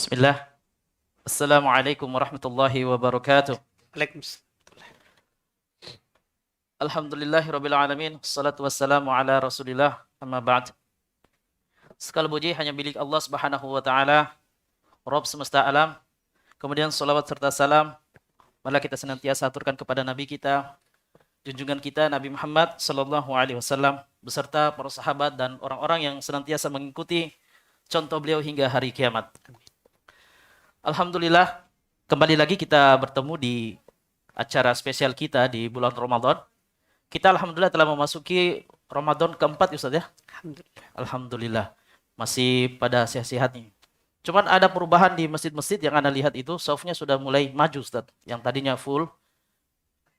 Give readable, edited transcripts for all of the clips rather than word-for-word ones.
Bismillah. Assalamualaikum warahmatullahi wabarakatuh. Waalaikumsalam. Alhamdulillahirabbil alamin. Wassalatu wassalamu ala Rasulillah. Amma ba'd. Segala puji hanya milik Allah Subhanahu wa taala, Rabb semesta alam. Kemudian salawat serta salam marilah kita senantiasa aturkan kepada nabi kita, junjungan kita Nabi Muhammad sallallahu alaihi wasallam beserta para sahabat dan orang-orang yang senantiasa mengikuti contoh beliau hingga hari kiamat. Alhamdulillah, kembali lagi kita bertemu di acara spesial kita di bulan Ramadan. Kita alhamdulillah telah memasuki Ramadan keempat, Ustaz ya. Alhamdulillah. Alhamdulillah, masih pada sehat-sehat nih. Cuman ada perubahan di masjid-masjid yang Anda lihat itu, softnya sudah mulai maju, Ustaz. Yang tadinya full,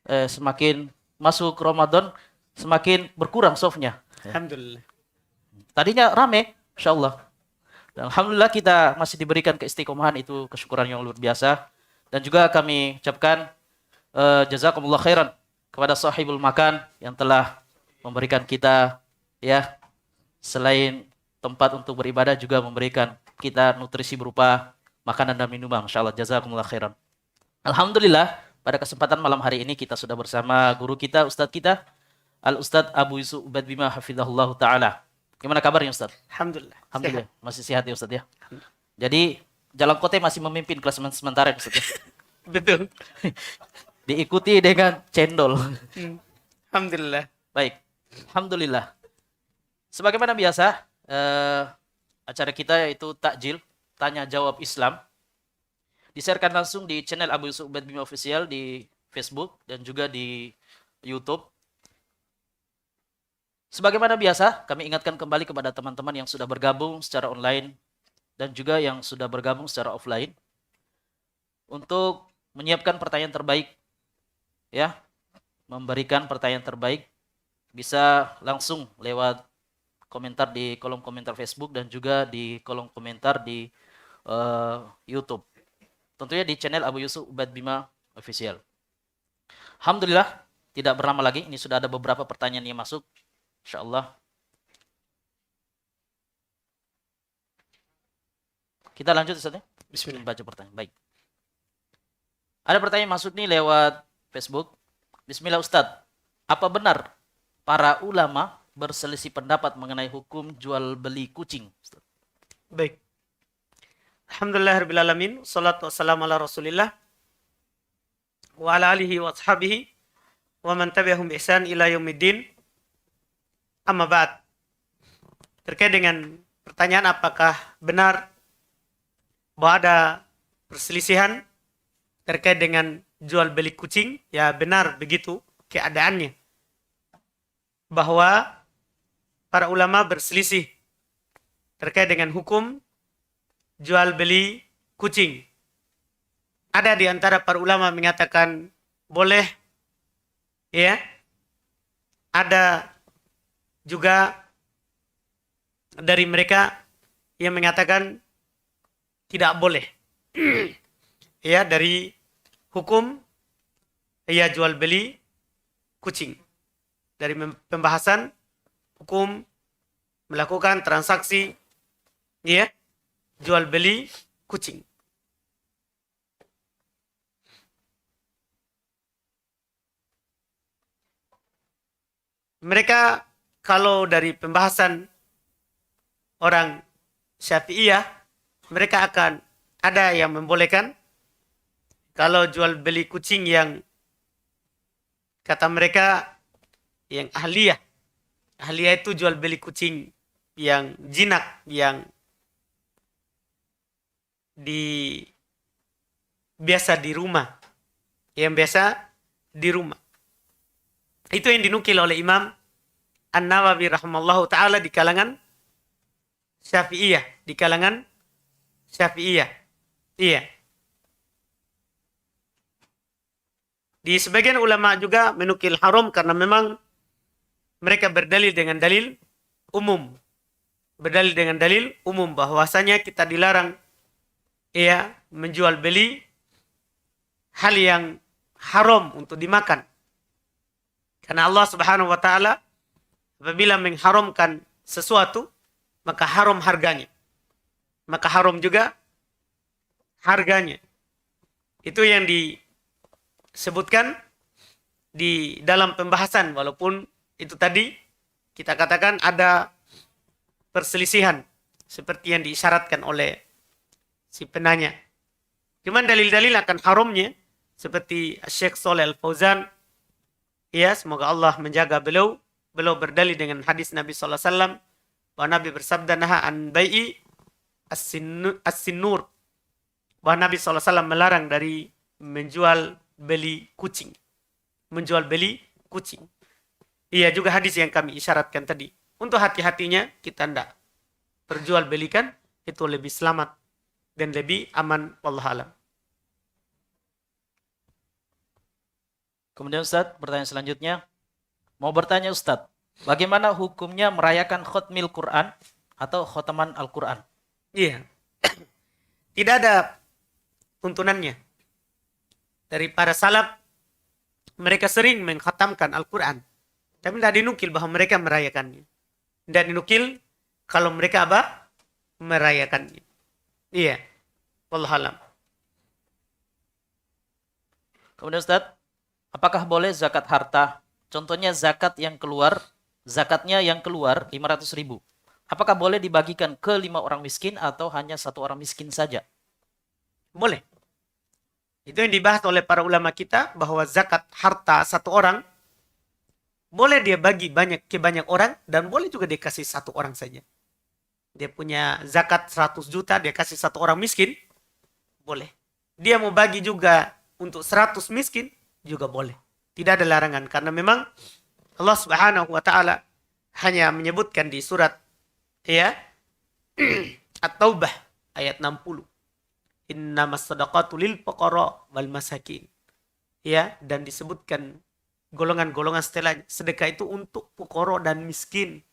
semakin masuk Ramadan, semakin berkurang softnya. Alhamdulillah. Tadinya rame, Insya Allah. Dan alhamdulillah kita masih diberikan keistiqomahan, itu kesyukuran yang luar biasa. Dan juga kami ucapkan jazakumullah khairan kepada sahibul makan yang telah memberikan kita ya selain tempat untuk beribadah juga memberikan kita nutrisi berupa makanan dan minuman. Insyaallah jazakumullah khairan. Alhamdulillah pada kesempatan malam hari ini kita sudah bersama guru kita, ustadz kita Al Ustadz Abu Yusuf Ubad Bima hafizahullah taala. Gimana kabarnya Ustadz? Alhamdulillah. Alhamdulillah Sehat. masih sehat ya Ustadz ya. Jadi Jalangkote masih memimpin klasemen sementara ya Ustadz ya. Betul. Diikuti dengan cendol. Alhamdulillah. Baik, alhamdulillah. Sebagaimana biasa, acara kita yaitu takjil, tanya jawab Islam. Disiarkan langsung di channel Abu Yusuf Ubad Bima Official di Facebook dan juga di YouTube. Sebagaimana biasa, kami ingatkan kembali kepada teman-teman yang sudah bergabung secara online dan juga yang sudah bergabung secara offline untuk menyiapkan pertanyaan terbaik, ya, memberikan pertanyaan terbaik bisa langsung lewat komentar di kolom komentar Facebook dan juga di kolom komentar di YouTube. Tentunya di channel Abu Yusuf Ubad Bima Official. Alhamdulillah, tidak berlama lagi. Ini sudah ada beberapa pertanyaan yang masuk. InsyaAllah. Kita lanjut Ustaz ya. Bismillah. Baca pertanyaan. Baik. Ada pertanyaan masuk nih lewat Facebook. Bismillah Ustadz. Apa benar para ulama berselisih pendapat mengenai hukum jual beli kucing? Ustaz? Baik. Alhamdulillah rabbil alamin. Salatu wassalamu ala Rasulillah wa ala alihi wa ashabihi wa man tabi'ahum bi ihsan ila yaumiddin. Amma ba'd. Terkait dengan pertanyaan apakah benar bahwa ada perselisihan terkait dengan jual beli kucing, ya benar begitu keadaannya. Bahwa para ulama berselisih terkait dengan hukum jual beli kucing. Ada di antara para ulama mengatakan boleh, ya. Ada juga dari mereka yang mengatakan tidak boleh. Ya, dari hukum ya jual beli kucing. Dari pembahasan hukum melakukan transaksi ya jual beli kucing. Mereka kalau dari pembahasan orang Syafi'iyah, mereka akan ada yang membolehkan kalau jual beli kucing yang kata mereka yang ahliyah. Ahliyah itu jual beli kucing yang jinak, yang biasa di rumah. Yang biasa di rumah. Itu yang dinukil oleh Imam An-Nawawi rahimahullahu ta'ala di kalangan Syafi'iyah. Di kalangan Syafi'iyah. Iya. Di sebagian ulama juga menukil haram karena memang mereka berdalil dengan dalil umum. Berdalil dengan dalil umum bahwasanya kita dilarang ya menjual beli hal yang haram untuk dimakan. Karena Allah Subhanahu wa taala apabila mengharamkan sesuatu maka haram harganya. Maka haram juga harganya. Itu yang disebutkan di dalam pembahasan, walaupun itu tadi kita katakan ada perselisihan seperti yang diisyaratkan oleh si penanya. Cuman dalil-dalil akan haramnya seperti Syekh Shalih Al-Fauzan, ya semoga Allah menjaga beliau berdalil dengan hadis Nabi sallallahu alaihi wasallam bahwa Nabi bersabda naha an bai'i as-sinnur, bahwa Nabi sallallahu alaihi wasallam melarang dari menjual beli kucing. Menjual beli kucing. Iya juga hadis yang kami isyaratkan tadi. Untuk hati-hatinya kita tidak perjualbelikan, itu lebih selamat dan lebih aman, wallahu alam. Kemudian Ustadz, pertanyaan selanjutnya. Mau bertanya Ustadz, bagaimana hukumnya merayakan khutmil Quran atau khotaman Al-Quran? Iya. Tidak ada tuntunannya. Dari para salaf, mereka sering mengkhatamkan Al-Quran. Tapi tidak dinukil bahwa mereka merayakannya. Tidak dinukil kalau mereka apa? Merayakannya. Iya. Wallahu alam. Kemudian Ustadz, apakah boleh zakat harta? Contohnya zakatnya yang keluar 500.000. Apakah boleh dibagikan ke 5 orang miskin atau hanya 1 orang miskin saja? Boleh. Itu yang dibahas oleh para ulama kita, bahwa zakat harta satu orang boleh dia bagi ke banyak orang, dan boleh juga dia kasih 1 orang saja. Dia punya zakat 100 juta, dia kasih 1 orang miskin, boleh. Dia mau bagi juga untuk 100 miskin, juga boleh. Tidak ada larangan, karena memang Allah Subhanahu wa taala hanya menyebutkan di surat ya At-Taubah ayat 60. Innamas shadaqatu lil fuqara wal masakin. Ya, dan disebutkan golongan-golongan setelahnya. Sedekah itu untuk fuqara dan miskin.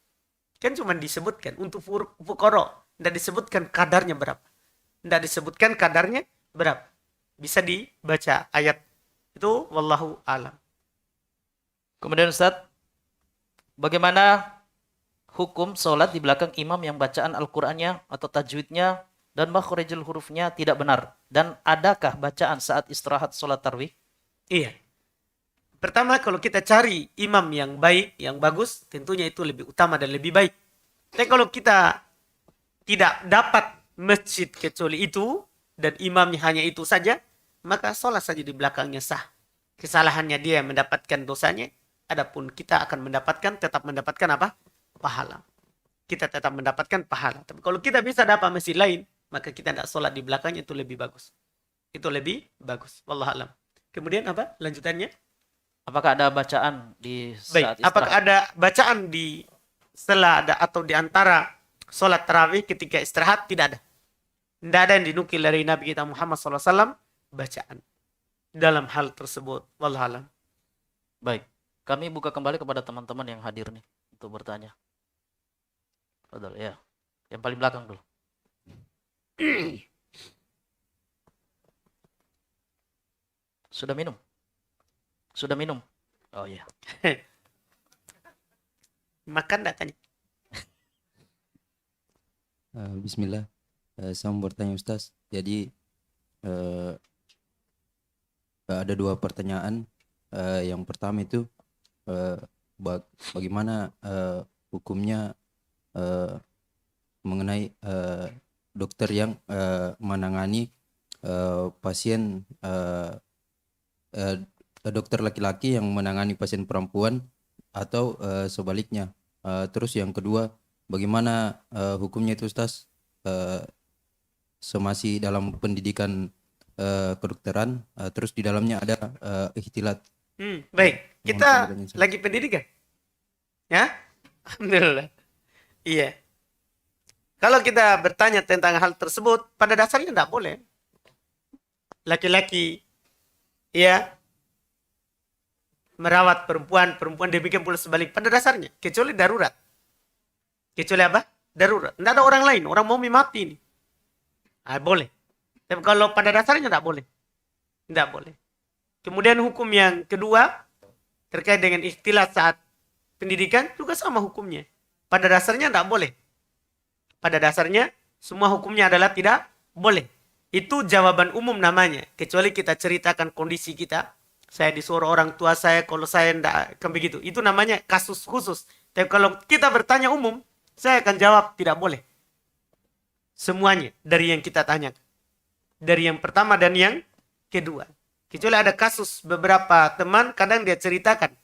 Kan cuma disebutkan untuk fuqara, tidak disebutkan kadarnya berapa. Tidak disebutkan kadarnya berapa. Bisa dibaca ayat itu, wallahu alam. Kemudian Ustadz, bagaimana hukum sholat di belakang imam yang bacaan Al-Qur'annya atau tajwidnya dan makhrijul hurufnya tidak benar? Dan adakah bacaan saat istirahat sholat tarawih? Iya. Pertama, kalau kita cari imam yang baik, yang bagus, tentunya itu lebih utama dan lebih baik. Tapi kalau kita tidak dapat masjid kecuali itu, dan imamnya hanya itu saja, maka sholat saja di belakangnya sah. Kesalahannya dia yang mendapatkan dosanya, adapun kita akan tetap mendapatkan apa? Pahala. Kita tetap mendapatkan pahala. Tapi kalau kita bisa dapat masjid lain, maka kita tidak sholat di belakangnya, itu lebih bagus. Itu lebih bagus. Wallahu alam. Kemudian apa? Lanjutannya? Apakah ada bacaan di saat Baik. Apakah istirahat? ada bacaan setelah ada atau di antara sholat tarawih ketika istirahat? Tidak ada. Tidak ada yang dinukil dari Nabi kita Muhammad SAW bacaan dalam hal tersebut. Wallahu alam. Baik. Kami buka kembali kepada teman-teman yang hadir nih untuk bertanya. Fadal, ya. Yang paling belakang dulu. Sudah minum? Sudah minum? Oh iya. Makan enggak tanya? Bismillah. Saya mau bertanya Ustaz. Jadi ada 2 pertanyaan. Yang pertama itu bagaimana hukumnya mengenai dokter yang menangani pasien dokter laki-laki yang menangani pasien perempuan atau sebaliknya. Terus yang kedua, bagaimana hukumnya itu Ustaz semasi dalam pendidikan kedokteran, terus di dalamnya ada ikhtilat. Baik. Mohon Kita penjelasannya, Ustaz. lagi pendidikan. Ya? Alhamdulillah. Iya. Kalau kita bertanya tentang hal tersebut, pada dasarnya tidak boleh. Laki-laki ya merawat perempuan, perempuan demikian pula sebalik, pada dasarnya, kecuali darurat. Kecuali apa? Darurat. Tidak ada orang lain, orang mau mati ini. Boleh. Tapi kalau pada dasarnya tidak boleh. Tidak boleh. Kemudian hukum yang kedua, terkait dengan ikhtilat saat pendidikan, juga sama hukumnya. Pada dasarnya tidak boleh. Pada dasarnya, semua hukumnya adalah tidak boleh. Itu jawaban umum namanya. Kecuali kita ceritakan kondisi kita. Saya disuruh orang tua saya, kalau saya tidak akan begitu. Itu namanya kasus khusus. Tapi kalau kita bertanya umum, saya akan jawab tidak boleh. Semuanya dari yang kita tanya. Dari yang pertama dan yang kedua. Kecuali ada kasus beberapa teman, kadang dia ceritakan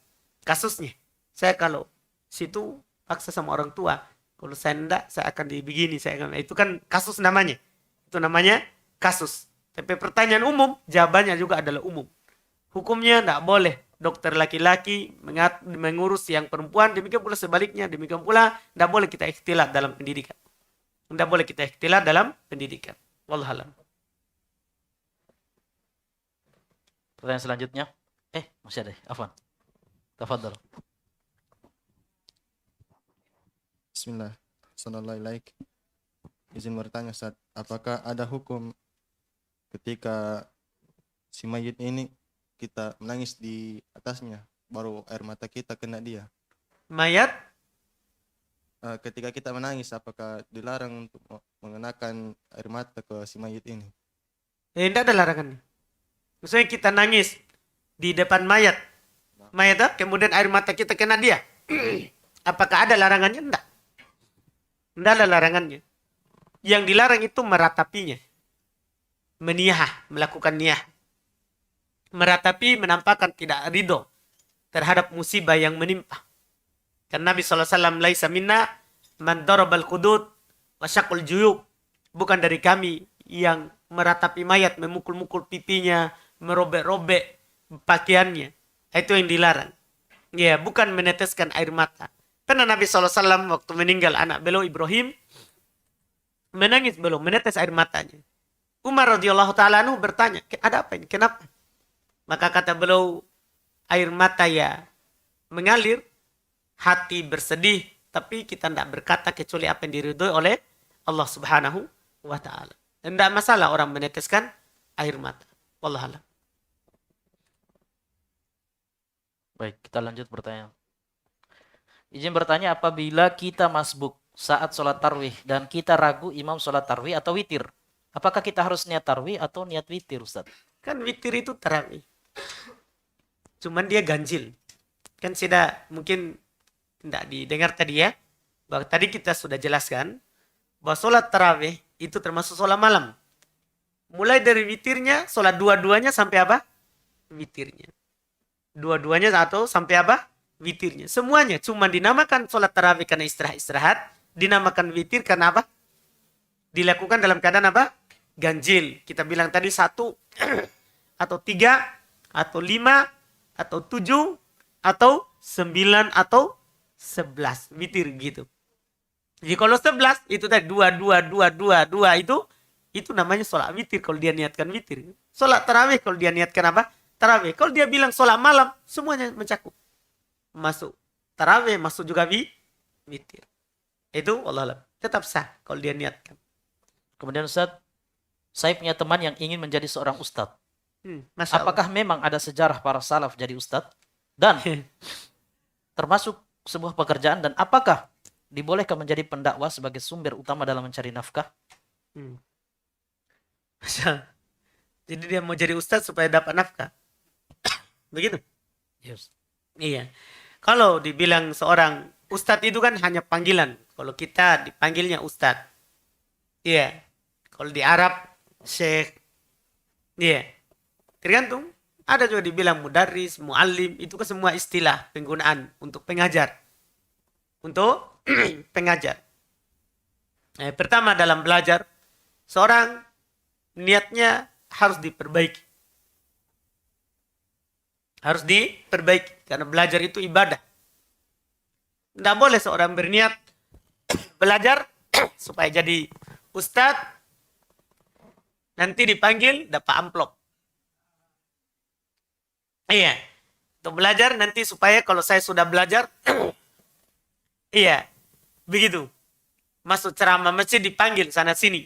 kasusnya. Saya kalau situ paksa sama orang tua. Kalau saya tidak, saya akan begini. Itu kan kasus namanya. Itu namanya kasus. Tapi pertanyaan umum, jawabannya juga adalah umum. Hukumnya tidak boleh dokter laki-laki mengurus yang perempuan, demikian pula sebaliknya, demikian pula tidak boleh kita ikhtilat dalam pendidikan. Tidak boleh kita ikhtilat dalam pendidikan. Wallahualam. Pertanyaan selanjutnya. Masih ada. Afwan. Tafadhal. Bismillah. Assalamualaikum. Izin bertanya, Ustaz, apakah ada hukum ketika si mayit ini kita menangis di atasnya, baru air mata kita kena dia? Mayat, Ketika kita menangis, apakah dilarang untuk mengenakan air mata ke si mayit ini? tidak ada larangan. Misalnya kita nangis di depan mayat, kemudian air mata kita kena dia. Apakah ada larangannya? Tidak. Tidak ada larangannya. Yang dilarang itu meratapinya. Meniyah, melakukan niyah. Meratapi menampakkan tidak ridho terhadap musibah yang menimpa. Karena Nabi SAW, laisa minna man darabal qudud wa syaqul juyub. Bukan dari kami yang meratapi mayat, memukul-mukul pipinya, merobek-robek pakaiannya. Itu yang dilarang. Ya, bukan meneteskan air mata. Karena Nabi SAW waktu meninggal anak beliau Ibrahim, menangis beliau, menetes air matanya. Umar radhiyallahu ta'ala anhu bertanya, ada apa ini? Kenapa? Maka kata beliau, air mata ya mengalir, hati bersedih, tapi kita tidak berkata kecuali apa yang diridhoi oleh Allah Subhanahu wa ta'ala. Tidak masalah orang meneteskan air mata. Wallahualam. Baik, kita lanjut pertanyaan. Izin bertanya, apabila kita masbuk saat sholat tarwih dan kita ragu imam sholat tarwih atau witir, apakah kita harus niat tarwih atau niat witir, Ustaz? Kan witir itu tarawih. Cuman dia ganjil. Kan sudah mungkin tidak didengar tadi ya. Bahwa tadi kita sudah jelaskan bahwa sholat tarawih itu termasuk sholat malam. Mulai dari witirnya, sholat dua-duanya sampai apa? Witirnya. Dua-duanya atau sampai apa? Witirnya. Semuanya. Cuma dinamakan sholat tarawih karena istirahat. Dinamakan witir karena apa? Dilakukan dalam keadaan apa? Ganjil. Kita bilang tadi 1 atau 3 atau 5 atau 7 atau 9 atau 11. Witir gitu. Jadi kalau 11 itu tadi 2 itu namanya sholat witir kalau dia niatkan witir. Sholat tarawih kalau dia niatkan apa? Tarawih. Kalau dia bilang sholat malam, semuanya mencakup. Masuk tarawih, masuk juga witir. Itu Allah tetap sah kalau dia niatkan. Kemudian Ustaz, saya punya teman yang ingin menjadi seorang ustadz. Masya Allah. Apakah memang ada sejarah para salaf jadi ustadz? Dan termasuk sebuah pekerjaan, dan apakah dibolehkan menjadi pendakwah sebagai sumber utama dalam mencari nafkah? Masya Allah. Jadi dia mau jadi ustadz supaya dapat nafkah. Begitu? Yes. Iya. Kalau dibilang seorang ustadz itu kan hanya panggilan. Kalau kita dipanggilnya ustadz. Iya. Kalau di Arab, syekh. Iya. Tergantung. Ada juga dibilang mudarris, muallim. Itu kan semua istilah penggunaan untuk pengajar. Untuk pengajar. Pertama dalam belajar, seorang niatnya harus diperbaiki. Harus diperbaiki. Karena belajar itu ibadah. Tidak boleh seorang berniat belajar supaya jadi ustadz. Nanti dipanggil dapat amplop. Iya. Untuk belajar nanti supaya kalau saya sudah belajar. Iya. Begitu. Masuk ceramah mesti dipanggil sana sini.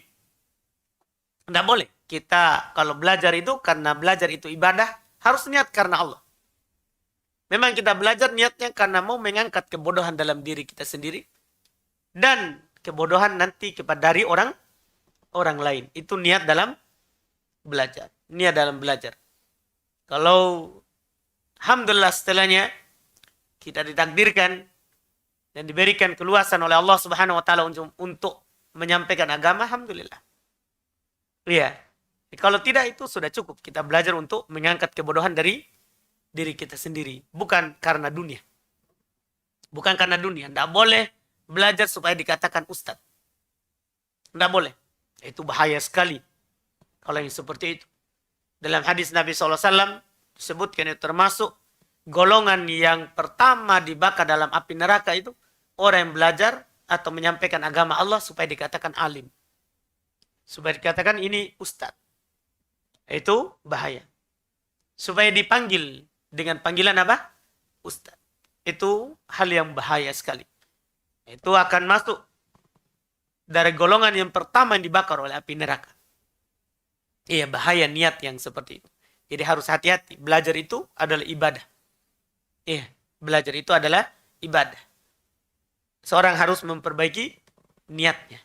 Tidak boleh. Kita kalau belajar itu karena belajar itu ibadah. Harus niat karena Allah. Memang kita belajar niatnya karena mau mengangkat kebodohan dalam diri kita sendiri. Dan kebodohan nanti dari orang lain. Itu niat dalam belajar. Niat dalam belajar. Kalau alhamdulillah setelahnya kita ditakdirkan dan diberikan keluasan oleh Allah Subhanahu wa taala untuk menyampaikan agama, alhamdulillah. Iya. Kalau tidak itu sudah cukup. Kita belajar untuk mengangkat kebodohan dari diri kita sendiri, bukan karena dunia. Bukan karena dunia. Tidak boleh belajar supaya dikatakan ustadz. Tidak boleh. Itu bahaya sekali kalau yang seperti itu. Dalam hadis Nabi SAW disebutkan itu termasuk golongan yang pertama dibakar dalam api neraka itu orang yang belajar atau menyampaikan agama Allah supaya dikatakan alim. Supaya dikatakan ini ustadz. Itu bahaya. Supaya dipanggil dengan panggilan apa? Ustadz. Itu hal yang bahaya sekali. Itu akan masuk dari golongan yang pertama yang dibakar oleh api neraka. Iya, bahaya niat yang seperti itu. Jadi harus hati-hati. Belajar itu adalah ibadah. Iya, belajar itu adalah ibadah. Seorang harus memperbaiki niatnya.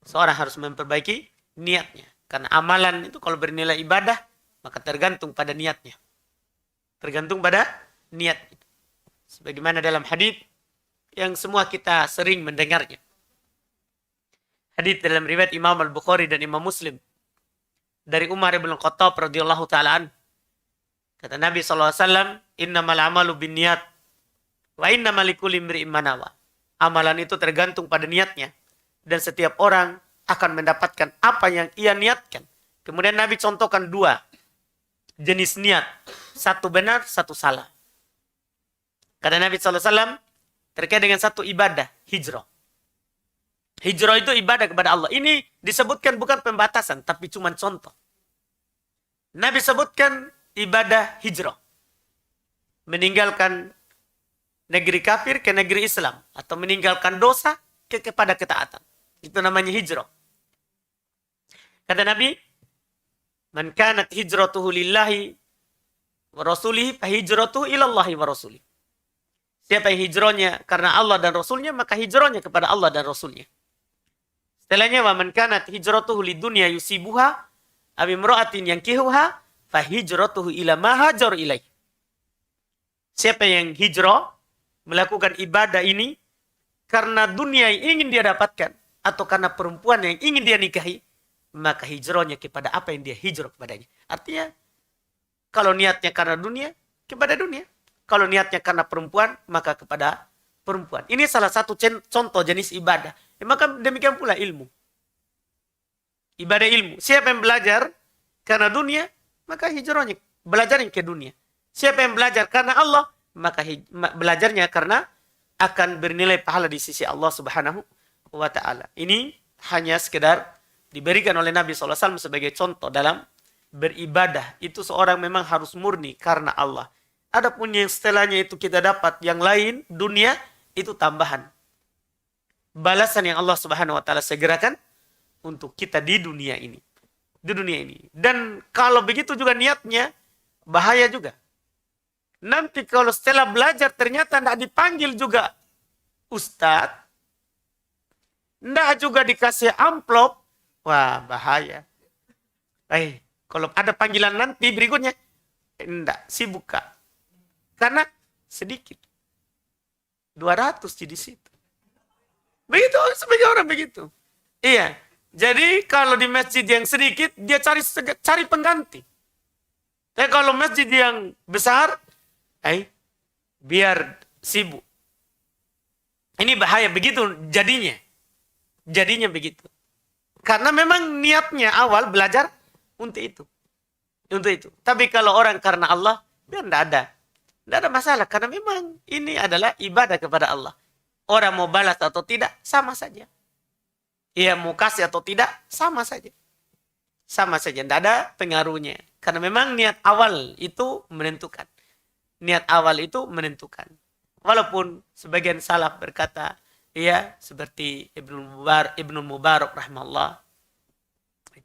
Seorang harus memperbaiki niatnya. Karena amalan itu kalau bernilai ibadah, maka tergantung pada niatnya. Tergantung pada niat. Sebagaimana dalam hadis yang semua kita sering mendengarnya. Hadis dalam riwayat Imam Al-Bukhari dan Imam Muslim. Dari Umar bin Khattab radhiyallahu ta'ala anhu. Kata Nabi SAW, innamal amalu bin niat. Wa innamal likulli imri'in ma nawa. Amalan itu tergantung pada niatnya. Dan setiap orang akan mendapatkan apa yang ia niatkan. Kemudian Nabi contohkan dua jenis niat. Satu benar, satu salah. Kata Nabi SAW, terkait dengan satu ibadah, hijrah. Hijrah itu ibadah kepada Allah. Ini disebutkan bukan pembatasan, tapi cuma contoh. Nabi sebutkan ibadah hijrah. Meninggalkan negeri kafir ke negeri Islam. Atau meninggalkan dosa kepada ketaatan. Itu namanya hijrah. Kata Nabi, man kanat hijratuhu lillahi wa rasulihi fa hijratuhu ilallahi wa rasulihi. Siapa yang hijrahnya karena Allah dan Rasulnya, maka hijrahnya kepada Allah dan Rasulnya. Setelahnya, wa man kanat hijratuhu lidunya yusibuha aw imra'atin yankihuha fa hijratuhu ila ma hajar ilaih. Siapa yang hijrah melakukan ibadah ini karena dunia yang ingin dia dapatkan atau karena perempuan yang ingin dia nikahi, maka hijrahnya kepada apa yang dia hijrah kepadanya. Artinya, kalau niatnya karena dunia, kepada dunia. Kalau niatnya karena perempuan, maka kepada perempuan. Ini salah satu contoh jenis ibadah. Maka demikian pula ilmu. Ibadah ilmu. Siapa yang belajar karena dunia, maka hijrahnya, belajarnya ke dunia. Siapa yang belajar karena Allah, maka belajarnya karena akan bernilai pahala di sisi Allah Subhanahu wa ta'ala. Ini hanya sekedar diberikan oleh Nabi SAW sebagai contoh dalam beribadah. Itu seorang memang harus murni karena Allah. Adapun yang setelahnya itu kita dapat yang lain, dunia, itu tambahan. Balasan yang Allah Subhanahu wa ta'ala segerakan untuk kita di dunia ini. Di dunia ini. Dan kalau begitu juga niatnya, bahaya juga. Nanti kalau setelah belajar ternyata tidak dipanggil juga ustadz, tidak juga dikasih amplop, wah bahaya. Kalau ada panggilan nanti berikutnya, tidak, sibuk Kak. Karena sedikit. 200 di situ. Begitu, sebagai orang begitu. Iya. Jadi kalau di masjid yang sedikit, dia cari pengganti. Tapi kalau masjid yang besar, biar sibuk. Ini bahaya begitu jadinya. Jadinya begitu. Karena memang niatnya awal belajar untuk itu. Untuk itu. Tapi kalau orang karena Allah, biar tidak ada. Tidak ada masalah. Karena memang ini adalah ibadah kepada Allah. Orang mau balas atau tidak, sama saja. Ia mau kasih atau tidak, sama saja. Sama saja. Tidak ada pengaruhnya. Karena memang niat awal itu menentukan. Niat awal itu menentukan. Walaupun sebagian salaf berkata, ya seperti Ibnu Mubarak rahimahullah.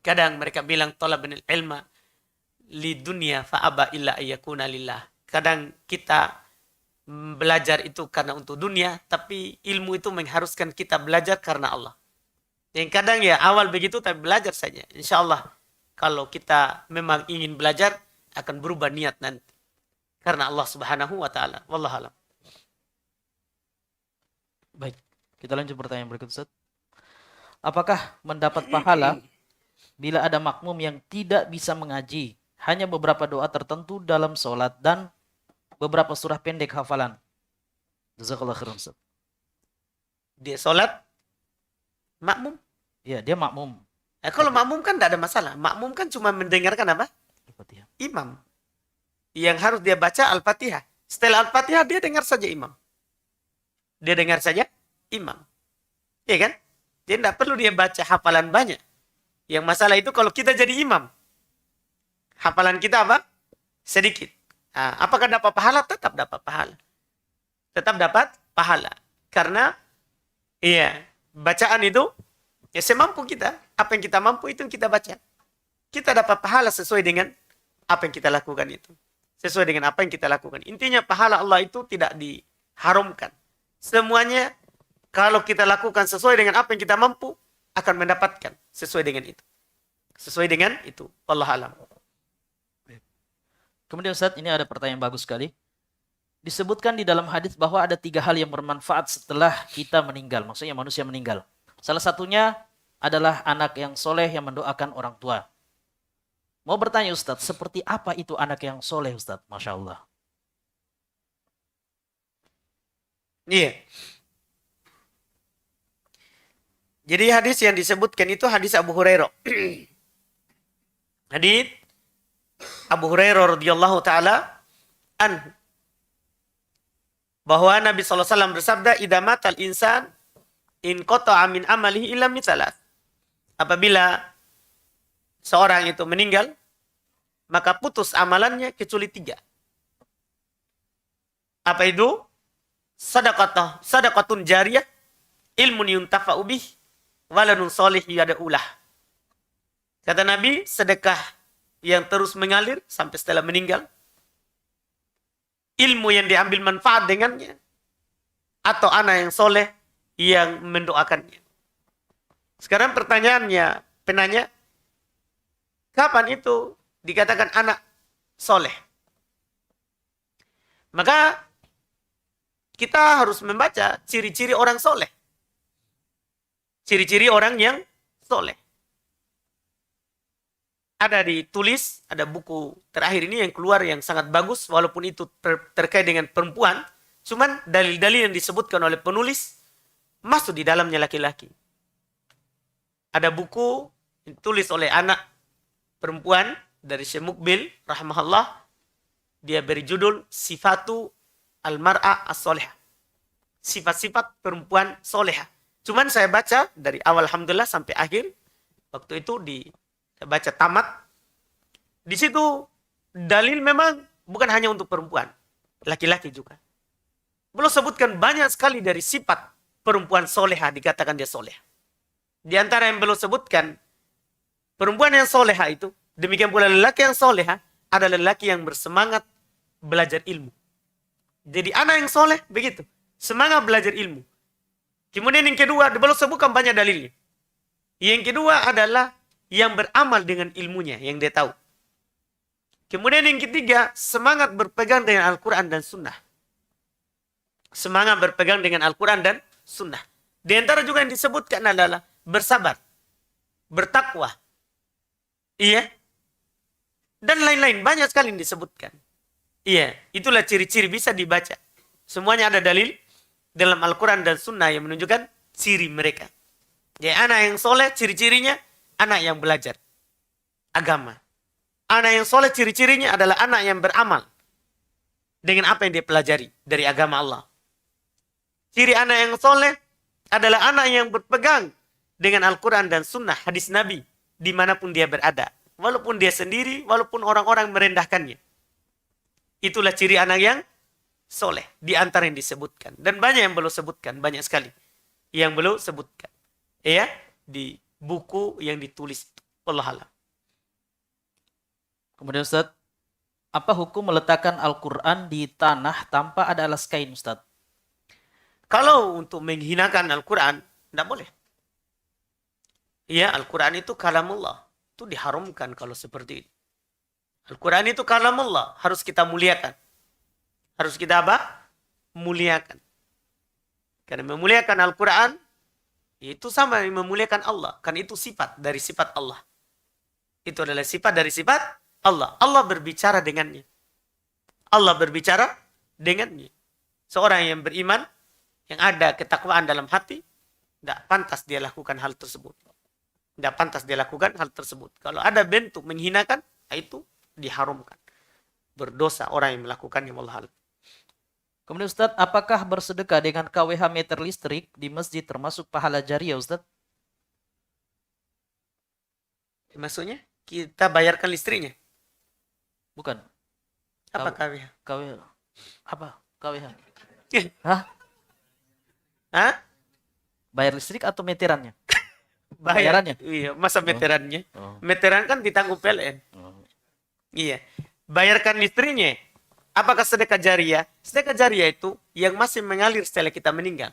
Kadang mereka bilang talabul ilma li dunya fa aba illa ayyakuna lillah. Kadang kita belajar itu karena untuk dunia, tapi ilmu itu mengharuskan kita belajar karena Allah. Yang kadang ya awal begitu tapi belajar saja. Insyaallah kalau kita memang ingin belajar akan berubah niat nanti. Karena Allah Subhanahu wa taala. Wallahualam. Baik, kita lanjut pertanyaan berikut Ustaz. Apakah mendapat pahala bila ada makmum yang tidak bisa mengaji hanya beberapa doa tertentu dalam sholat dan beberapa surah pendek hafalan? Jazakallah khairan Ustaz. Dia sholat makmum. Ya, dia makmum. Kalau makmum kan tidak ada masalah. Makmum kan cuma mendengarkan apa? Al-Fatihah. Imam. Yang harus dia baca Al-Fatihah. Setelah Al-Fatihah dia dengar saja imam. Dia dengar saja imam. Iya kan? Dia tidak perlu dia baca hafalan banyak. Yang masalah itu kalau kita jadi imam. Hafalan kita apa? Sedikit. Nah, apakah dapat pahala? Tetap dapat pahala. Tetap dapat pahala. Karena iya, bacaan itu ya semampu kita. Apa yang kita mampu itu yang kita baca. Kita dapat pahala sesuai dengan apa yang kita lakukan itu. Sesuai dengan apa yang kita lakukan. Intinya pahala Allah itu tidak diharamkan. Semuanya kalau kita lakukan sesuai dengan apa yang kita mampu akan mendapatkan sesuai dengan itu. Sesuai dengan itu. Wallahu alam. Kemudian Ustaz, ini ada pertanyaan bagus sekali. Disebutkan di dalam hadis bahwa ada 3 hal yang bermanfaat setelah kita meninggal. Maksudnya manusia meninggal. Salah satunya adalah anak yang soleh yang mendoakan orang tua. Mau bertanya Ustaz, seperti apa itu anak yang soleh Ustaz? Masya Allah. Iya. Jadi hadis yang disebutkan itu hadis Abu Hurairah. Hadis Abu Hurairah radhiyallahu taala anhu. Bahwa Nabi SAW bersabda, "Idza matal insan in qata'a min amalihi illa min thalath." Apabila seorang itu meninggal, maka putus amalannya kecuali 3. Apa itu? Sadaqatun jariyah, ilmun yuntafa'u bih, waladun sholih yad'ulah. Kata Nabi, sedekah yang terus mengalir sampai setelah meninggal, ilmu yang diambil manfaat dengannya, atau anak yang soleh yang mendoakannya. Sekarang pertanyaannya, penanya, kapan itu dikatakan anak soleh? Maka kita harus membaca ciri-ciri orang soleh. Ciri-ciri orang yang soleh. Ada ditulis, ada buku terakhir ini yang keluar yang sangat bagus, walaupun itu terkait dengan perempuan, cuman dalil-dalil yang disebutkan oleh penulis masuk di dalamnya laki-laki. Ada buku yang ditulis oleh anak perempuan dari Syekh Mukbil rahimahullah, dia beri judul Sifatu Al-Mar'a As-Solehah. Sifat-sifat perempuan solehah. Cuman saya baca dari awal alhamdulillah sampai akhir. Waktu itu saya baca tamat. Di situ dalil memang bukan hanya untuk perempuan. Laki-laki juga. Beliau sebutkan banyak sekali dari sifat perempuan solehah dikatakan dia solehah. Di antara yang beliau sebutkan, perempuan yang solehah itu, demikian pula lelaki yang solehah, adalah lelaki yang bersemangat belajar ilmu. Jadi anak yang soleh begitu, semangat belajar ilmu. Kemudian yang kedua, beliau sebutkan banyak dalilnya. Yang kedua adalah yang beramal dengan ilmunya, yang dia tahu. Kemudian yang ketiga, semangat berpegang dengan Al-Quran dan Sunnah. Semangat berpegang dengan Al-Quran dan Sunnah. Di antara juga yang disebutkan adalah bersabar, bertakwa. Iya. Dan lain-lain, banyak sekali yang disebutkan. Iya, itulah ciri-ciri bisa dibaca. Semuanya ada dalil dalam Al-Quran dan Sunnah yang menunjukkan ciri mereka. Jadi anak yang soleh ciri-cirinya anak yang belajar agama. Anak yang soleh ciri-cirinya adalah anak yang beramal dengan apa yang dia pelajari dari agama Allah. Ciri anak yang soleh adalah anak yang berpegang dengan Al-Quran dan Sunnah hadis Nabi dimanapun dia berada. Walaupun dia sendiri, walaupun orang-orang merendahkannya. Itulah ciri anak yang soleh. Di antara yang disebutkan. Dan banyak yang belum sebutkan. Banyak sekali. Yang belum sebutkan. Ya. Di buku yang ditulis. Wallahu a'lam. Kemudian Ustaz, apa hukum meletakkan Al-Quran di tanah tanpa ada alas kain Ustaz? Kalau untuk menghinakan Al-Quran, tidak boleh. Ya, Al-Quran itu kalamullah. Itu diharamkan kalau seperti itu. Al-Quran itu kalamullah, harus kita muliakan. Harus kita apa? Muliakan. Karena memuliakan Al-Quran, itu sama yang memuliakan Allah. Karena itu sifat dari sifat Allah. Itu adalah sifat dari sifat Allah. Allah berbicara dengannya. Allah berbicara dengannya. Seorang yang beriman, yang ada ketakwaan dalam hati, tidak pantas dia lakukan hal tersebut. Tidak pantas dia lakukan hal tersebut. Kalau ada bentuk menghinakan, itu diharamkan. Berdosa orang yang melakukannya. Wallah alam. Kemudian Ustadz, apakah bersedekah dengan KWH meter listrik di masjid termasuk pahala jariah Ustadz? Maksudnya kita bayarkan listriknya. Bukan. Apa KWH? KWH. Apa? KWH. Eh. Hah? Hah? Bayar listrik atau meterannya? Bayar. Bayarannya? Iya, masa meterannya? Oh. Meteran kan ditanggung PLN. Oh. Iya. Bayarkan listriknya. Apakah sedekah jariah? Sedekah jariah itu yang masih mengalir setelah kita meninggal.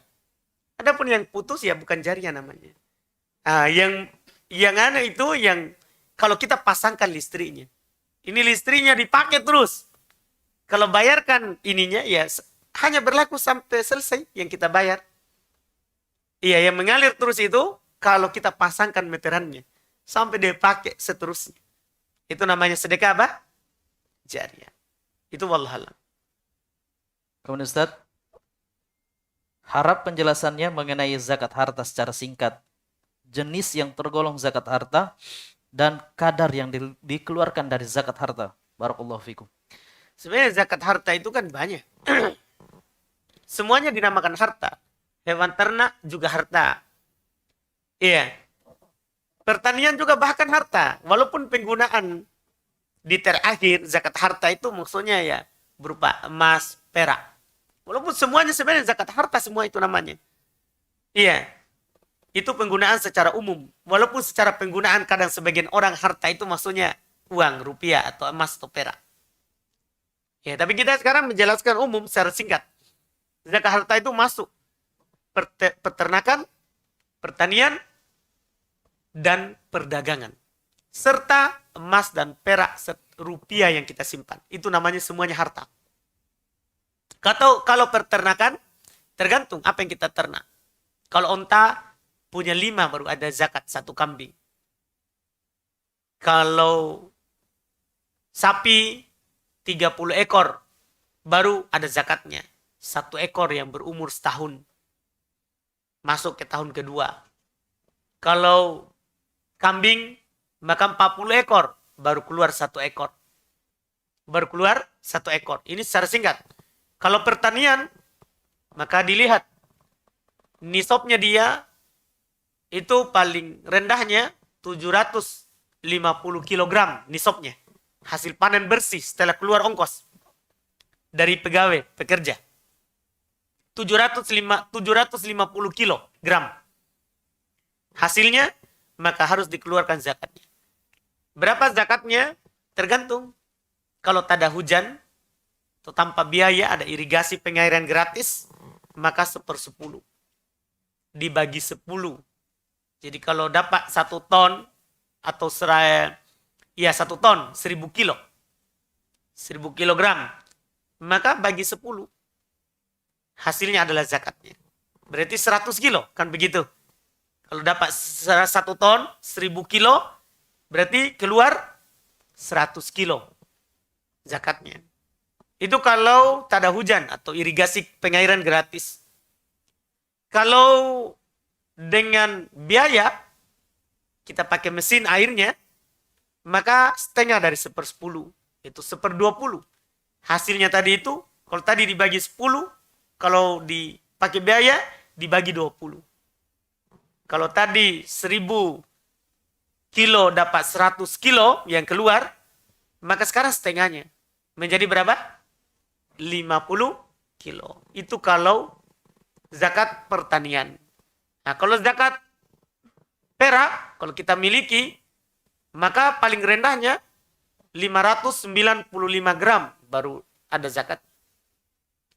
Adapun yang putus ya bukan jariah namanya. Yang aneh itu yang kalau kita pasangkan listriknya. Ini listriknya dipakai terus. Kalau bayarkan ininya ya hanya berlaku sampai selesai yang kita bayar. Iya, yang mengalir terus itu kalau kita pasangkan meterannya sampai dia pakai seterusnya. Itu namanya sedekah apa? Jariah. Itu wallahualam. Kemudian Ustadz, harap penjelasannya mengenai zakat harta secara singkat. Jenis yang tergolong zakat harta dan kadar yang dikeluarkan dari zakat harta. Barakallahu fikum. Sebenarnya zakat harta itu kan banyak. Semuanya dinamakan harta. Hewan ternak juga harta. Iya. Pertanian juga bahkan harta. Walaupun penggunaan di terakhir zakat harta itu maksudnya ya berupa emas, perak. Walaupun semuanya sebenarnya zakat harta semua itu namanya. Iya. Itu penggunaan secara umum. Walaupun secara penggunaan kadang sebagian orang harta itu maksudnya uang, rupiah atau emas atau perak. Ya, tapi kita sekarang menjelaskan umum secara singkat. Zakat harta itu masuk peternakan, pertanian, dan perdagangan. Serta emas dan perak rupiah yang kita simpan. Itu namanya semuanya harta. Kalau peternakan, tergantung apa yang kita ternak. Kalau onta punya 5 baru ada zakat 1 kambing. Kalau sapi 30 ekor baru ada zakatnya. 1 ekor yang berumur setahun. Masuk ke tahun kedua. Kalau kambing maka 40 ekor baru keluar 1 ekor. Baru keluar 1 ekor. Ini secara singkat. Kalau pertanian maka dilihat nisabnya dia itu paling rendahnya 750 kg nisabnya. Hasil panen bersih setelah keluar ongkos dari pegawai pekerja. 750 kilogram. Hasilnya maka harus dikeluarkan zakatnya. Berapa zakatnya? Tergantung. Kalau tak ada hujan atau tanpa biaya ada irigasi pengairan gratis, maka 1/10. Dibagi 10. Jadi kalau dapat 1 ton atau 1 ton, 1000 kilo. 1000 kilogram. Maka bagi 10. Hasilnya adalah zakatnya. Berarti 100 kilo. Kan begitu. Kalau dapat 1 ton, 1000 kilo. Berarti keluar 100 kilo. Zakatnya. Itu kalau tak ada hujan atau irigasi pengairan gratis. Kalau dengan biaya, kita pakai mesin airnya, maka setengah dari 1/10. Itu 1/20. Hasilnya tadi itu, kalau tadi dibagi 10, kalau dipakai biaya, dibagi 20. Kalau tadi 1000 kilo dapat 100 kilo yang keluar, maka sekarang setengahnya. Menjadi berapa? 50 kilo. Itu kalau zakat pertanian. Nah, kalau zakat perak, kalau kita miliki, maka paling rendahnya 595 gram baru ada zakat.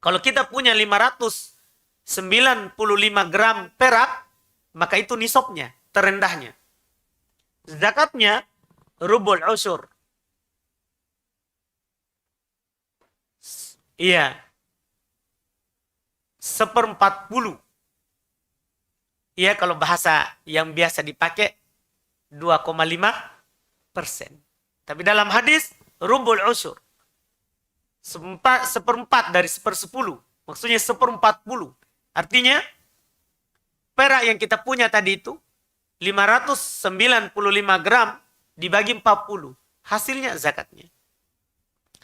Kalau kita punya 595 gram perak, maka itu nisabnya, terendahnya. Zakatnya rubul usyur. Iya. 1/40. Iya, kalau bahasa yang biasa dipakai 2,5%. Tapi dalam hadis rubul usyur. 1/4 dari 1/10. Maksudnya 1/40. Artinya perak yang kita punya tadi itu 595 gram dibagi 40. Hasilnya zakatnya.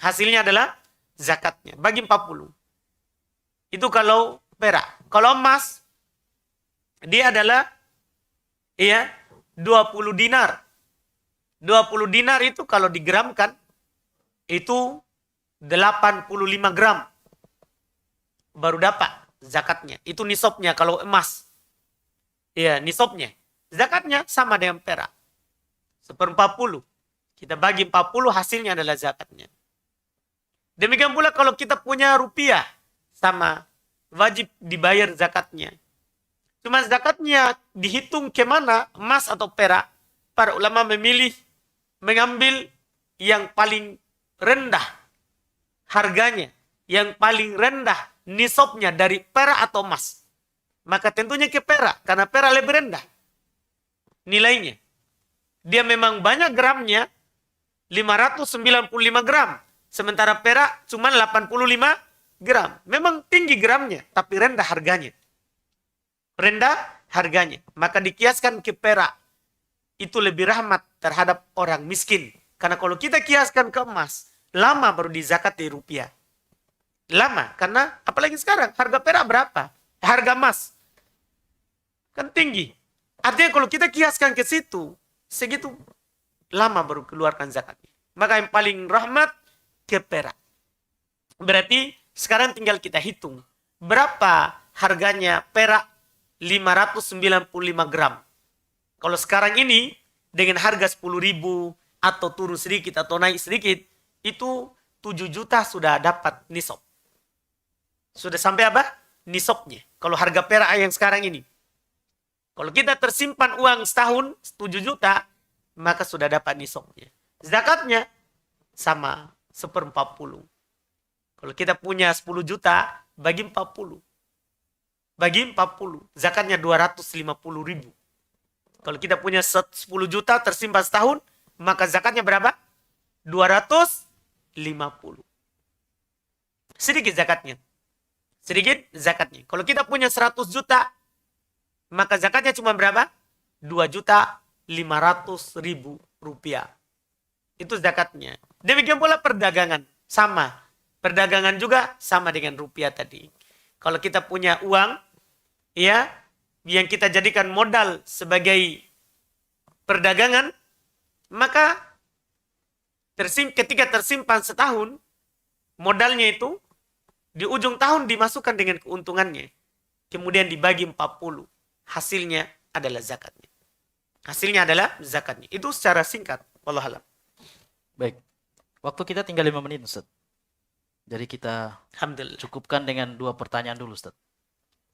Hasilnya adalah zakatnya. Bagi 40. Itu kalau perak. Kalau emas, dia adalah 20 dinar. 20 dinar itu kalau digramkan, itu 85 gram. Baru dapat zakatnya. Itu nisabnya kalau emas. Iya, nisabnya. Zakatnya sama dengan perak. 1/40. Kita bagi 40, hasilnya adalah zakatnya. Demikian pula kalau kita punya rupiah, sama, wajib dibayar zakatnya. Cuma zakatnya dihitung kemana, emas atau perak. Para ulama memilih mengambil yang paling rendah harganya, yang paling rendah nisabnya dari perak atau emas. Maka tentunya ke perak, karena perak lebih rendah nilainya. Dia memang banyak gramnya, 595 gram. Sementara perak cuma 85 gram. Memang tinggi gramnya, tapi rendah harganya. Rendah harganya. Maka dikiaskan ke perak. Itu lebih rahmat terhadap orang miskin. Karena kalau kita kiaskan ke emas, lama baru dizakati rupiah. Lama, karena apalagi sekarang harga perak berapa? Harga emas kan tinggi. Artinya kalau kita kiaskan ke situ, segitu lama baru keluarkan zakatnya. Maka yang paling rahmat ke perak. Berarti sekarang tinggal kita hitung berapa harganya perak 595 gram. Kalau sekarang ini dengan harga 10.000 atau turun sedikit atau naik sedikit, itu 7 juta sudah dapat nisab. Sudah sampai apa? Nisabnya. Kalau harga perak yang sekarang ini. Kalau kita tersimpan uang setahun 7 juta, maka sudah dapat nisabnya. Zakatnya sama 1/40. Kalau kita punya 10 juta, bagi 40. Bagi 40. Zakatnya 250.000. Kalau kita punya 10 juta tersimpan setahun, maka zakatnya berapa? 250. Sedikit zakatnya. Sedikit zakatnya. Kalau kita punya 100 juta, maka zakatnya cuma berapa? 2.500.000 rupiah. Itu zakatnya. Demikian pula perdagangan. Sama. Perdagangan juga sama dengan rupiah tadi. Kalau kita punya uang, ya, yang kita jadikan modal sebagai perdagangan, maka ketika tersimpan setahun, modalnya itu di ujung tahun dimasukkan dengan keuntungannya. Kemudian dibagi 40. Hasilnya adalah zakatnya. Hasilnya adalah zakatnya. Itu secara singkat. Wallahualam. Baik. Waktu kita tinggal 5 menit, Ustaz. Jadi kita Alhamdulillah. cukupkan dengan 2 pertanyaan dulu, Ustaz.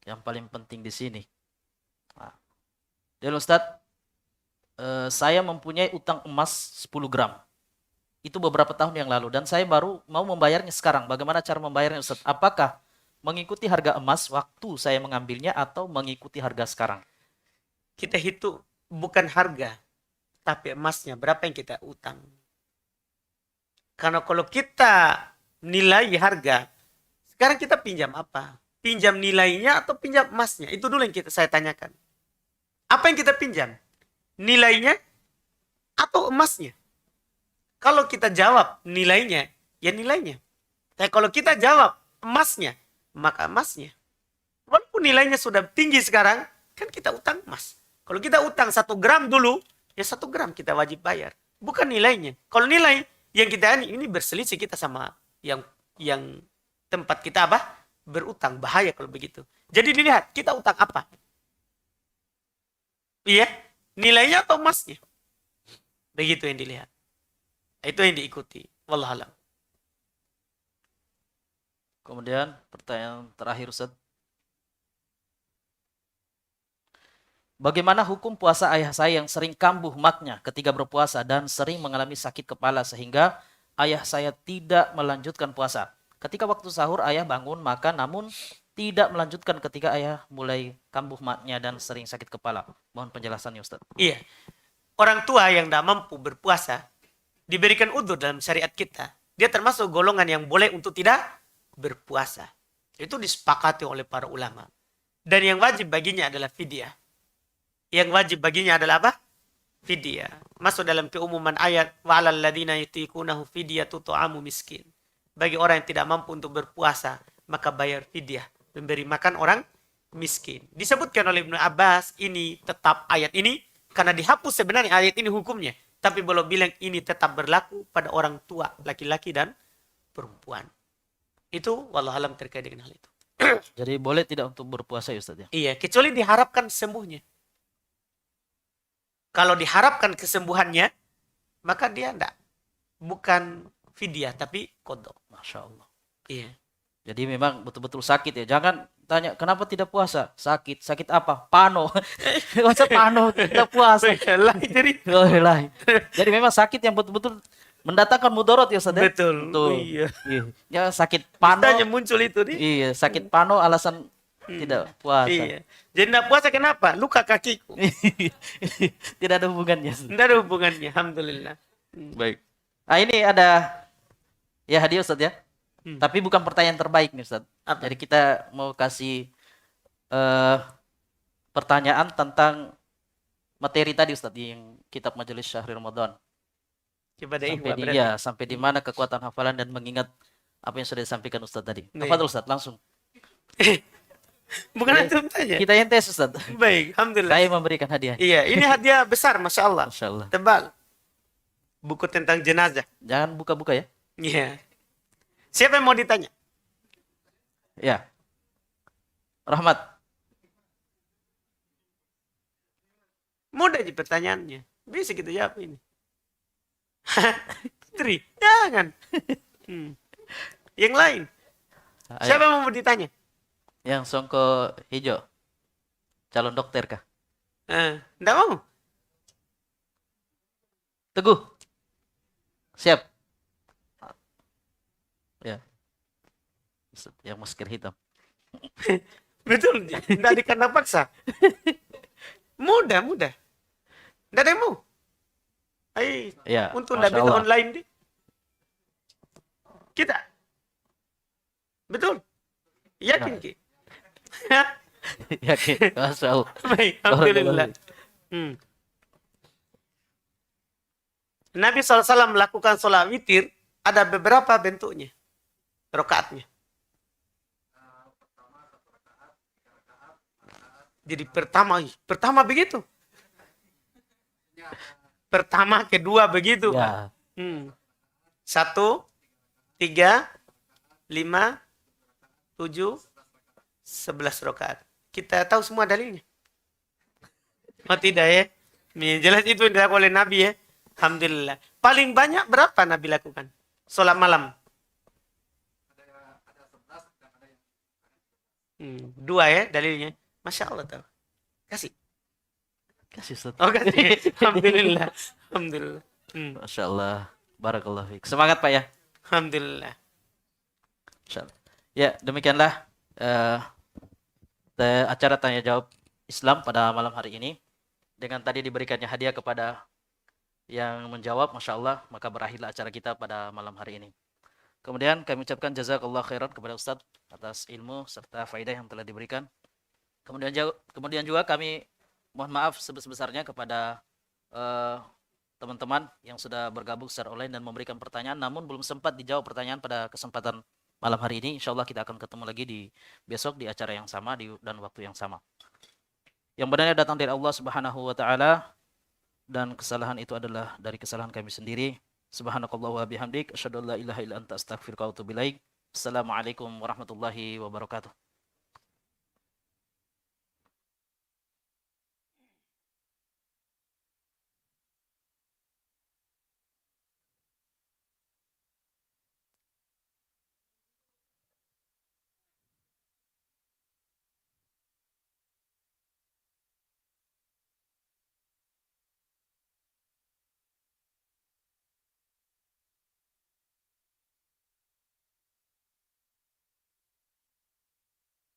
Yang paling penting di sini. Nah, jadi Ustaz, saya mempunyai utang emas 10 gram. Itu beberapa tahun yang lalu. Dan saya baru mau membayarnya sekarang. Bagaimana cara membayarnya, Ustaz? Apakah mengikuti harga emas waktu saya mengambilnya atau mengikuti harga sekarang? Kita hitung bukan harga, tapi emasnya. Berapa yang kita utang. Karena kalau kita nilai harga, sekarang kita pinjam apa? Pinjam nilainya atau pinjam emasnya? Itu dulu yang saya tanyakan. Apa yang kita pinjam? Nilainya atau emasnya? Kalau kita jawab nilainya, ya nilainya. Tapi kalau kita jawab emasnya, maka emasnya. Walaupun nilainya sudah tinggi sekarang, kan kita utang emas. Kalau kita utang 1 gram dulu, ya 1 gram kita wajib bayar. Bukan nilainya. Kalau nilai yang kita ini berselisih kita sama yang tempat kita apa? Berutang. Bahaya kalau begitu. Jadi dilihat, kita utang apa? Iya, nilainya atau emasnya? Begitu yang dilihat. Itu yang diikuti. Wallahualam. Kemudian pertanyaan terakhir, Ustaz. bagaimana hukum puasa ayah saya yang sering kambuh maknya ketika berpuasa dan sering mengalami sakit kepala sehingga ayah saya tidak melanjutkan puasa. Ketika waktu sahur ayah bangun makan namun tidak melanjutkan ketika ayah mulai kambuh maknya dan sering sakit kepala. Mohon penjelasannya Ustaz. Iya. Orang tua yang tidak mampu berpuasa diberikan udzur dalam syariat kita. Dia termasuk golongan yang boleh untuk tidak berpuasa. Itu disepakati oleh para ulama. Dan yang wajib baginya adalah fidyah. Yang wajib baginya adalah apa? Fidyah. Masuk dalam keumuman ayat wa 'alal ladzina yutiqunahu fidyatu tu'amu miskin. Bagi orang yang tidak mampu untuk berpuasa, maka bayar fidyah, memberi makan orang miskin. Disebutkan oleh Ibnu Abbas ini tetap ayat ini karena dihapus sebenarnya ayat ini hukumnya, tapi belum bilang ini tetap berlaku pada orang tua, laki-laki dan perempuan. Itu wallahualam terkait dengan hal itu. Jadi boleh tidak untuk berpuasa ya Ustaz ya? Iya, kecuali diharapkan sembuhnya. Kalau diharapkan kesembuhannya, maka dia enggak. Bukan fidyah, tapi qadha. Masya Allah. Iya. Jadi memang betul-betul sakit ya. Jangan tanya kenapa tidak puasa? Sakit. Sakit apa? Pano. Masa pano tidak puasa? Jadi Oh, lain. Jadi memang sakit yang betul-betul mendatangkan mudarat ya Ustaz ya? betul. Betul. Iya. Iya. Ya sakit pano. Tanya muncul itu nih. Iya, sakit pano alasan tidak puasa. Iya. Jadi enggak puasa kenapa? Luka kakiku. Tidak ada hubungannya. Enggak ada hubungannya, alhamdulillah. Baik. Nah, ini ada ya hadiah Ustaz ya. Hmm. Tapi bukan pertanyaan terbaik nih Ustaz. Apa? Jadi kita mau kasih pertanyaan tentang materi tadi Ustaz yang kitab Majelis Syahri Ramadan. Coba deh Sampai di, berarti. ya, sampai di mana kekuatan hafalan dan mengingat apa yang sudah disampaikan Ustaz tadi. Baik. Tafadhol Ustaz, langsung. Bukan antum tanya. Kita yang tes Ustaz. Baik, alhamdulillah. Saya memberikan hadiah. Iya, ini hadiah besar, masya Allah. Masya Allah. Tebal. Buku tentang jenazah. Jangan buka-buka ya. Iya. Siapa yang mau ditanya? Ya. Rahmat. Mudah aja pertanyaannya. Bisa kita jawab ini. Tri, jangan. Yang lain. Ayo. Siapa yang mau ditanya? Yang songko hijau. Calon dokter kah? Enggak mau. Teguh. Siap. Ya. Yang masker hitam. Betul. Enggak dikandang paksa. Mudah. Enggak ada yang mau. Ya. Untuk enggak Masya bisa Allah. online deh. Kita. Betul. Yakin, Nah. Ki? Yakin. Masya Allah. Baik, alhamdulillah. Nabi SAW melakukan sholat witir, ada beberapa bentuknya. Rakaatnya. Jadi pertama begitu. Pertama, kedua begitu. Ya. 1, 3, 5, 7, 11 rakaat. Kita tahu semua dalilnya. Oh tidak ya? Nih, jelas itu yang dilakukan oleh Nabi ya. Alhamdulillah. Paling banyak berapa Nabi lakukan? Sholat malam. 2 ya dalilnya. Masya Allah tahu. Kasih. Kasih Ustaz. Oh kasih. Alhamdulillah. Alhamdulillah. Masya Allah. Barakallahu fiik. Semangat Pak ya. Alhamdulillah. Masya Allah. Ya, demikianlah acara tanya jawab Islam pada malam hari ini. Dengan tadi diberikannya hadiah kepada yang menjawab, Masya Allah, maka berakhirlah acara kita pada malam hari ini. Kemudian kami ucapkan jazakallah khairan kepada Ustadz atas ilmu serta faedah yang telah diberikan. Kemudian juga kami mohon maaf sebesar-besarnya kepada teman-teman yang sudah bergabung secara online dan memberikan pertanyaan, namun belum sempat dijawab pertanyaan pada kesempatan malam hari ini. Insya Allah kita akan ketemu lagi di besok di acara yang sama dan waktu yang sama. Yang benarnya datang dari Allah Subhanahu wa taala dan kesalahan itu adalah dari kesalahan kami sendiri. Subhanakallah wa bihamdik asyhadu an la ilaha illa anta astaghfiruka wa atubu ilaik. Assalamualaikum warahmatullahi wabarakatuh.